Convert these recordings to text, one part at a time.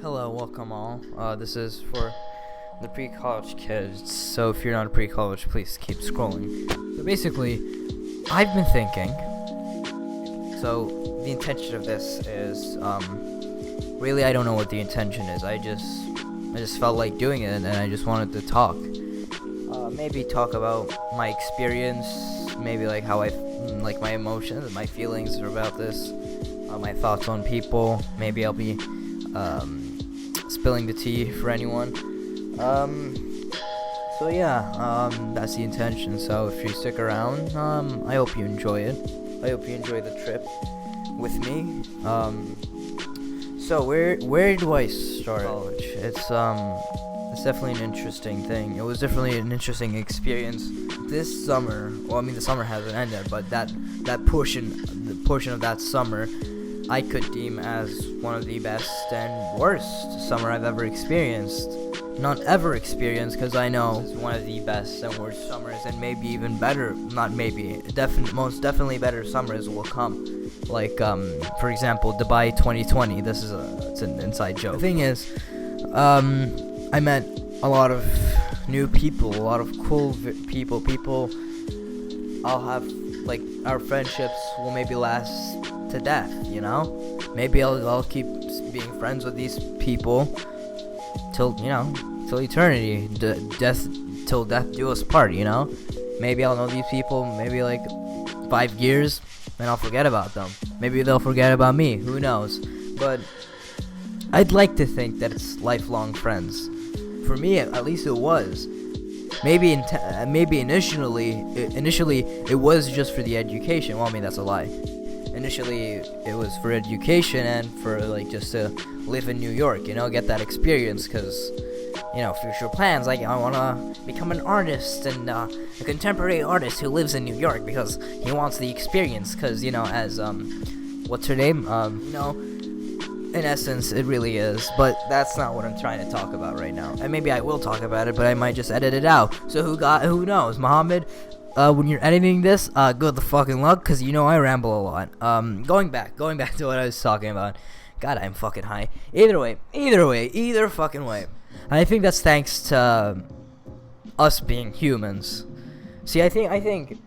Hello, welcome all. This is for the pre-college kids, so if you're not a pre-college, please keep scrolling. So basically, I've been thinking, so the intention of this is, really I don't know what the intention is. I just felt like doing it, and I just wanted to talk. Maybe talk about my experience, maybe like how like my emotions, my feelings about this, my thoughts on people. Maybe I'll be, spilling the tea for anyone. So yeah, that's the intention. So if you stick around, I hope you enjoy it. I hope you enjoy the trip with me. So where do I start? College. It's definitely an interesting thing. It was definitely an interesting experience. This summer, well, I mean the summer hasn't ended, but the portion of that summer, I could deem as one of the best and worst summer I've ever experienced. Not ever experienced, because I know it's one of the best and worst summers, and maybe even better, not maybe, most definitely better summers will come. Like, for example, Dubai 2020, it's an inside joke. The thing is, I met a lot of new people, a lot of cool people I'll have, like, our friendships will maybe last to death, you know? Maybe I'll keep being friends with these people till eternity, till death do us part, you know? Maybe I'll know these people maybe like 5 years, and I'll forget about them. Maybe they'll forget about me, who knows? But I'd like to think that it's lifelong friends. For me, at least it was. Maybe initially it was just for the education. Well, I mean, that's a lie. Initially, it was for education and for, like, just to live in New York, you know, get that experience, because, you know, future plans, like, I want to become an artist, and a contemporary artist who lives in New York, because he wants the experience, because, you know, as, what's her name, you know, in essence, it really is, but that's not what I'm trying to talk about right now, and maybe I will talk about it, but I might just edit it out, so who knows, Mohammed? When you're editing this, good fucking luck, because you know I ramble a lot. Going back to what I was talking about. God, I'm fucking high. Either fucking way. And I think that's thanks to us being humans. See, I think,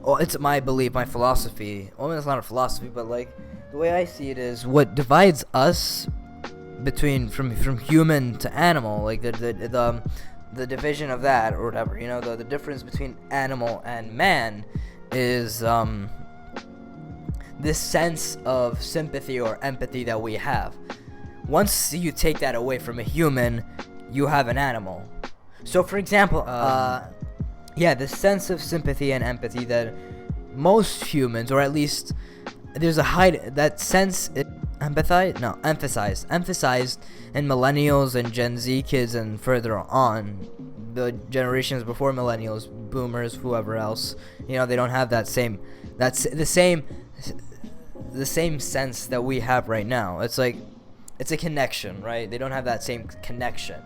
well, it's my belief, my philosophy. Well, it's not a philosophy, but, like, the way I see it is, what divides us from human to animal, like, the division of that, or whatever, you know, the difference between animal and man is, this sense of sympathy or empathy that we have. Once you take that away from a human, you have an animal. So, for example, the sense of sympathy and empathy that most humans, or at least there's a that sense, emphasized in millennials and Gen Z kids and further on, the generations before millennials, boomers, whoever else, you know, they don't have the same sense that we have right now. It's like, it's a connection, right? They don't have that same connection.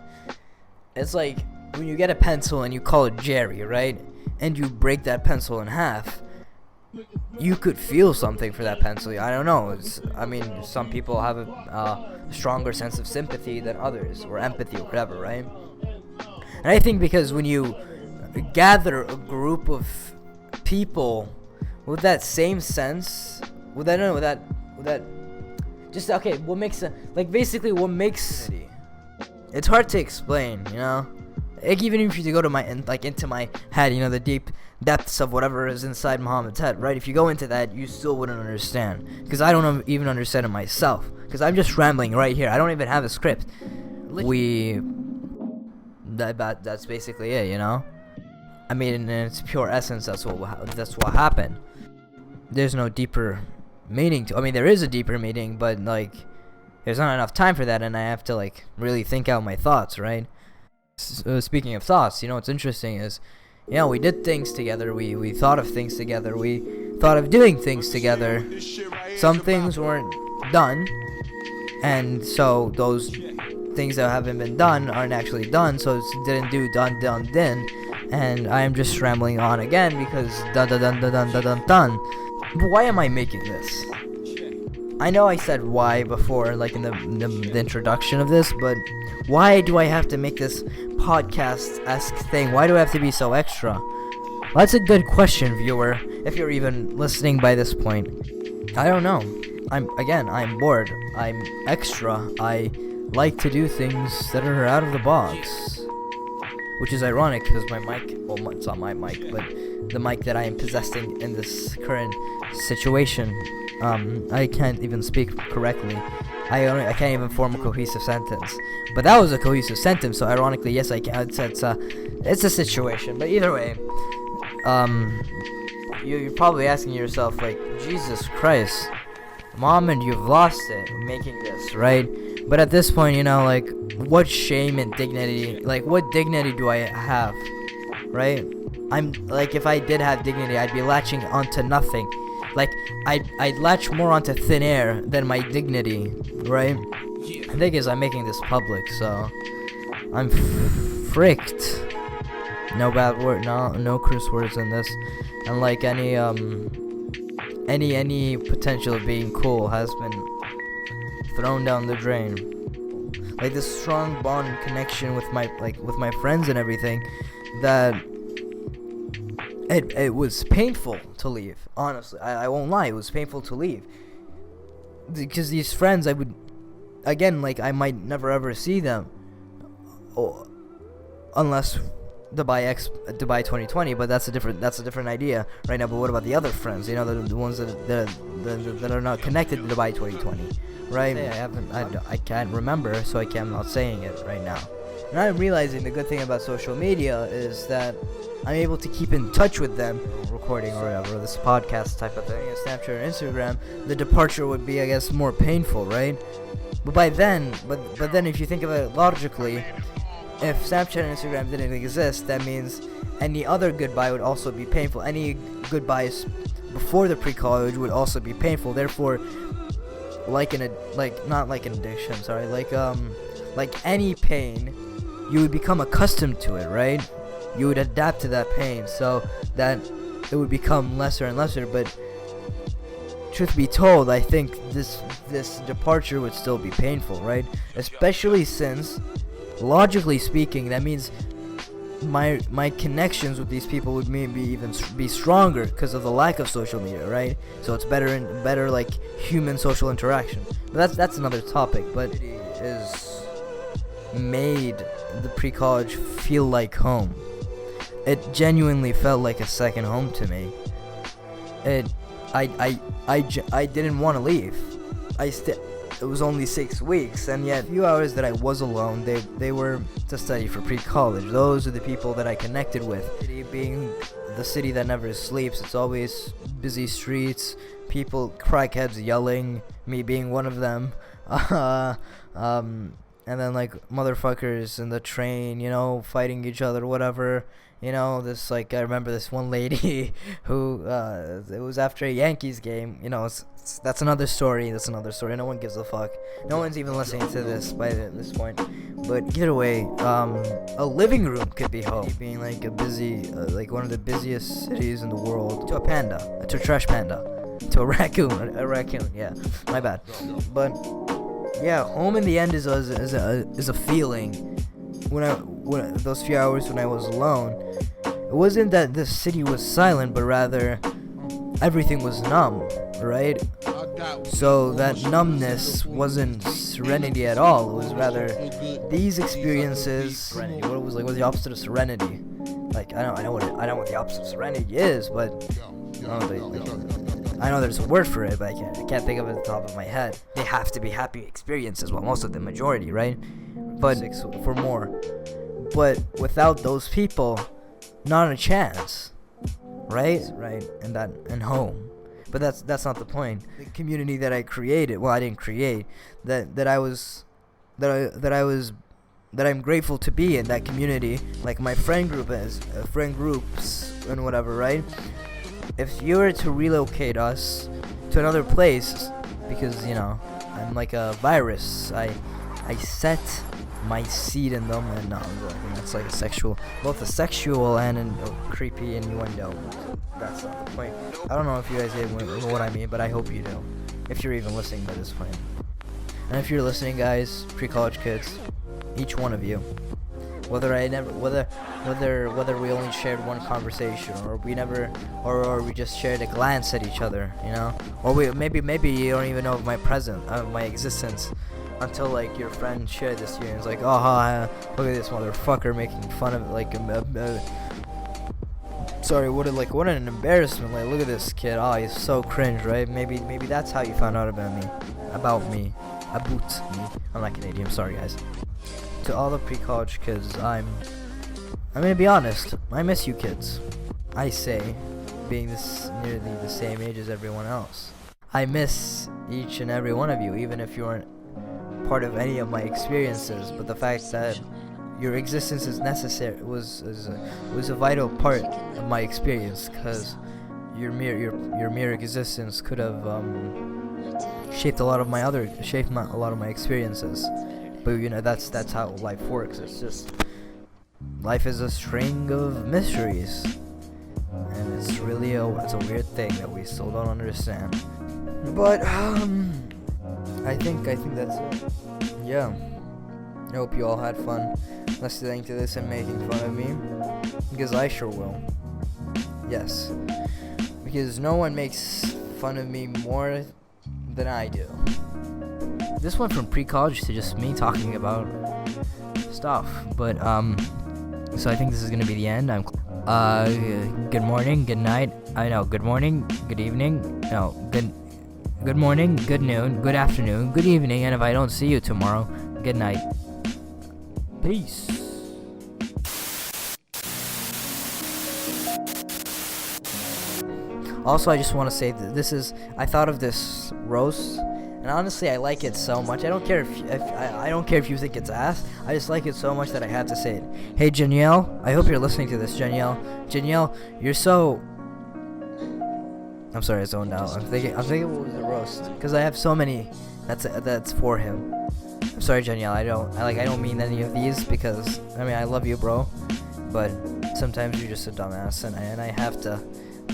It's like when you get a pencil and you call it Jerry, right? And you break that pencil in half, you could feel something for that pencil. I don't know. Some people have a stronger sense of sympathy than others, or empathy, or whatever, right? And I think because when you gather a group of people with that same sense, what makes it's hard to explain, you know? Like, even if you go to into my head, you know, the deep depths of whatever is inside Muhammad's head, right? If you go into that, you still wouldn't understand, because I don't even understand it myself, because I'm just rambling right here. I don't even have a script. That's basically it, you know? I mean, in its pure essence, that's what happened. There's no deeper meaning to. I mean, there is a deeper meaning, but, like, there's not enough time for that, and I have to, like, really think out my thoughts, right? Speaking of thoughts, you know, what's interesting is, you know, we did things together, we thought of things together, we thought of doing things together. Some things weren't done, and so those things that haven't been done aren't actually done, so it's done, and I am just rambling on again, because dun. But why am I making this? I know I said why before, like in the introduction of this, but why do I have to make this podcast-esque thing? Why do I have to be so extra? Well, that's a good question, viewer, if you're even listening by this point. I don't know. I'm bored. I'm extra. I like to do things that are out of the box. Which is ironic because my mic, well, it's not my mic, but the mic that I am possessing in this current situation, I can't even speak correctly. I can't even form a cohesive sentence. But that was a cohesive sentence, so ironically, yes, I can. It's a situation. But either way, you're probably asking yourself, like, Jesus Christ, Mohammed, you've lost it making this, right? But at this point, like, what shame and dignity, like, what dignity do I have, right? I'm, like, if I did have dignity, I'd be latching onto nothing. Like, I'd latch more onto thin air than my dignity, right? The thing is, I'm making this public, so I'm fricked. No bad word, no curse words in this. And, like, any potential of being cool has been thrown down the drain. Like, this strong bond and connection with my friends and everything, that it was painful to leave. Honestly, I won't lie, it was painful to leave, because these friends, I would, again, like, I might never ever see them, unless Dubai 2020, but that's a different idea right now. But what about the other friends? The ones that are not connected to Dubai 2020, right? I can't remember, so I'm not saying it right now. And I'm realizing the good thing about social media is that I'm able to keep in touch with them, recording or whatever, this podcast type of thing, Snapchat or Instagram. The departure would be, I guess, more painful, right? But then if you think of it logically, if Snapchat and Instagram didn't exist, that means any other goodbye would also be painful. Any goodbyes before the pre-college would also be painful. Therefore, like any pain, you would become accustomed to it, right? You would adapt to that pain, so that it would become lesser and lesser. But truth be told, I think this departure would still be painful, right? Especially since, logically speaking, that means my connections with these people would maybe even be stronger because of the lack of social media, right? So it's better like human social interaction. But that's another topic. But it is made the pre-college feel like home. It genuinely felt like a second home to me. I didn't want to leave. It was only 6 weeks, and yet a few hours that I was alone, they were to study for pre-college. Those are the people that I connected with. Being the city that never sleeps, it's always busy streets, people, crackheads yelling, me being one of them. And then, like, motherfuckers in the train, fighting each other, whatever. This, like, I remember this one lady who, it was after a Yankees game. That's another story. No one gives a fuck. No one's even listening to this by this point. But either way, a living room could be home. Being, like, a busy, like, one of the busiest cities in the world. To a trash panda. To a raccoon, yeah. My bad. But yeah, home in the end is a feeling. When those few hours when I was alone, it wasn't that the city was silent, but rather everything was numb, right? So that numbness wasn't serenity at all. It was rather these experiences. Serenity. What's the opposite of serenity? Like, I know what the opposite of serenity is, but I know there's a word for it, but I can't think of it at the top of my head. They have to be happy experiences, well, most of the majority, right? But for more. But without those people, not a chance, right? And home. But that's not the point. The community that I created, well, I didn't create, that I'm grateful to be in that community, like my friend groups and whatever, right? If you were to relocate us to another place, because I'm like a virus, I set my seed in them, and that's like both a sexual and a creepy innuendo. That's not the point. I don't know if you guys get what I mean, but I hope you do. if you're even listening to this point. And if you're listening, guys, pre-college kids, each one of you, whether we only shared one conversation, or we never, or we just shared a glance at each other, you know, or maybe you don't even know of my existence until like your friend shared this to you and it's like, oh hi, look at this motherfucker making fun of it, like sorry, what an embarrassment, like look at this kid, oh he's so cringe, right? Maybe that's how you found out about me. I'm not Canadian, I'm sorry guys. To all the pre-college kids, I'm gonna be honest, I miss you kids. I say, being nearly the same age as everyone else, I miss each and every one of you, even if you weren't part of any of my experiences. But the fact that your existence is necessary was a vital part of my experience, because your mere existence could have shaped a lot of my experiences. But you know, that's how life works. It's just, life is a string of mysteries, and it's really it's a weird thing that we still don't understand. But I think that's it. Yeah, I hope you all had fun listening to this and making fun of me, because I sure will. Yes, because no one makes fun of me more than I do. This went from pre-college to just me talking about stuff, but so I think this is gonna be the end. Good morning, good night. Good morning, good evening. Good morning, good noon, good afternoon, good evening, and if I don't see you tomorrow, good night. Peace. Also, I just want to say that I thought of this roast, and honestly, I like it so much. I don't care if you think it's ass. I just like it so much that I had to say it. Hey, Danielle, I hope you're listening to this, Danielle. Danielle, you're so... I'm sorry, I zoned out. I'm thinking what was the roast, because I have so many. That's for him. I'm sorry, Danielle. I don't mean any of these, because I mean I love you, bro, but sometimes you're just a dumbass, and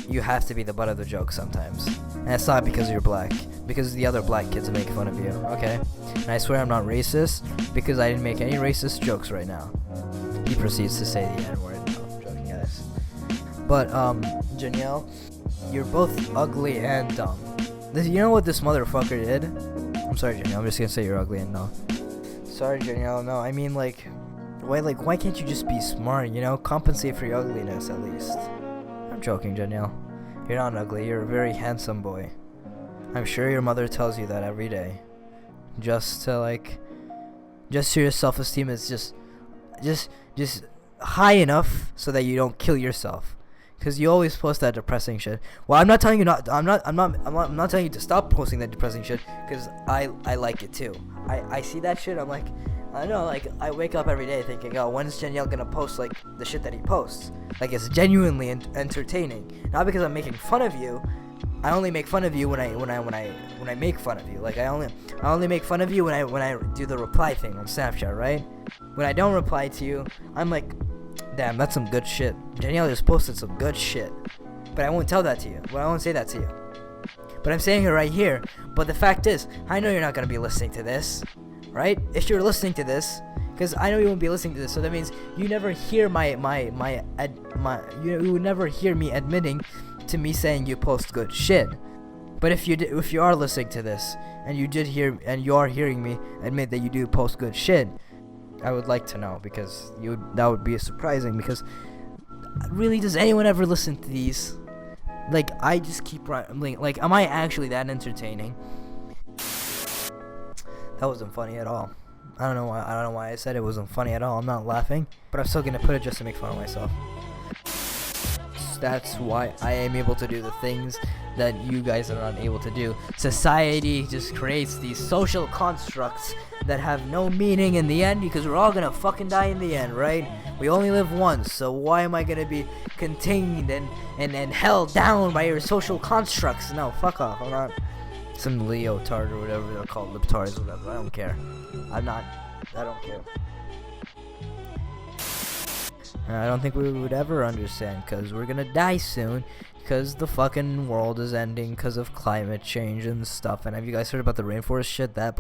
you have to be the butt of the joke sometimes. And it's not because you're black, because the other black kids make fun of you, okay? And I swear I'm not racist, because I didn't make any racist jokes right now. He proceeds to say the N-word. No, I'm joking, guys. But Danielle, you're both ugly and dumb. You know what this motherfucker did? I'm sorry, Danielle. I'm just gonna say you're ugly and dumb. Sorry, Danielle. No, I mean why can't you just be smart? You know, compensate for your ugliness at least. I'm joking, Danielle. You're not ugly. You're a very handsome boy. I'm sure your mother tells you that every day. Just so your self-esteem is just high enough so that you don't kill yourself. Cause you always post that depressing shit. Well, I'm not telling you I'm not telling you to stop posting that depressing shit. Cause I like it too. I see that shit. I'm like, I know. Like I wake up every day thinking, oh, when is Danielle gonna post like the shit that he posts? Like it's genuinely entertaining. Not because I'm making fun of you. I only make fun of you when I make fun of you. Like I only make fun of you when I do the reply thing on Snapchat, right? When I don't reply to you, I'm like, damn, that's some good shit. Danielle just posted some good shit. But I won't tell that to you. Well, I won't say that to you. But I'm saying it right here. But the fact is, I know you're not going to be listening to this. Right? If you're listening to this, because I know you won't be listening to this, so that means you never hear you would never hear me admitting to me saying you post good shit. But if you are listening to this, and you are hearing me admit that you do post good shit, I would like to know, because that would be surprising, because really, does anyone ever listen to these? Like, I just keep rambling. Like, am I actually that entertaining? That wasn't funny at all. I don't know why I said it wasn't funny at all. I'm not laughing, but I'm still gonna put it just to make fun of myself. That's why I am able to do the things that you guys are not able to do. Society just creates these social constructs that have no meaning in the end, because we're all gonna fucking die in the end, right? We only live once, so why am I gonna be contained and held down by your social constructs? No, fuck off. I'm not some leotard or whatever they're called, libtards or whatever. I don't care. I don't care. I don't think we would ever understand, because we're gonna die soon, because the fucking world is ending because of climate change and stuff. And have you guys heard about the rainforest shit? That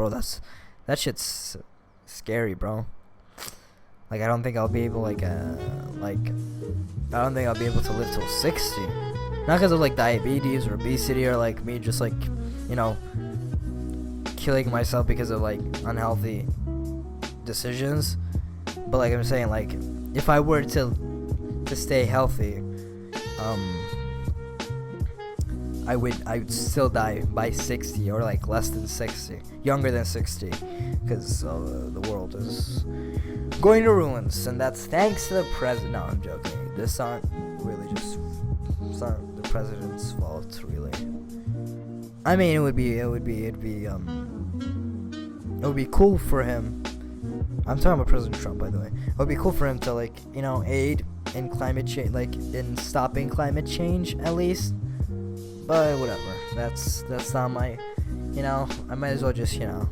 shit's scary, bro. Like, I don't think I'll be able I don't think I'll be able to live till 60. Not because of like diabetes or obesity or like me just like, you know, killing myself because of like unhealthy decisions. But like I'm saying, like, if I were to stay healthy, I would still die by 60 or like less than 60, younger than 60, because the world is going to ruins, and that's thanks to the president. No, I'm joking. It's not the president's fault, really. I mean, it would be cool for him. I'm talking about President Trump, by the way. It would be cool for him to, like, you know, aid in climate change, like in stopping climate change at least. But whatever. That's not my, you know. I might as well just, you know,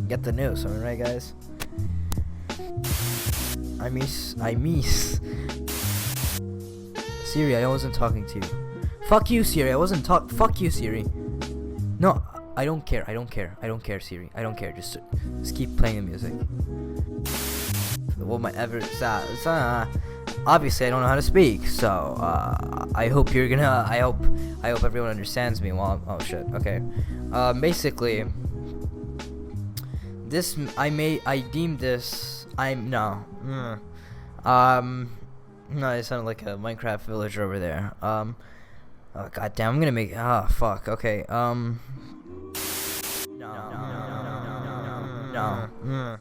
get the news. I mean, right, guys? I miss Siri. I wasn't talking to you. Fuck you, Siri. I wasn't Fuck you, Siri. No, I don't care. Siri. I don't care. Just keep playing the music. Well, obviously I don't know how to speak, so I hope you're gonna. I hope everyone understands me. While oh shit. Okay. Basically, this I deemed this. No, it sounded like a Minecraft villager over there. Oh goddamn, I'm gonna make. Fuck. Okay. No.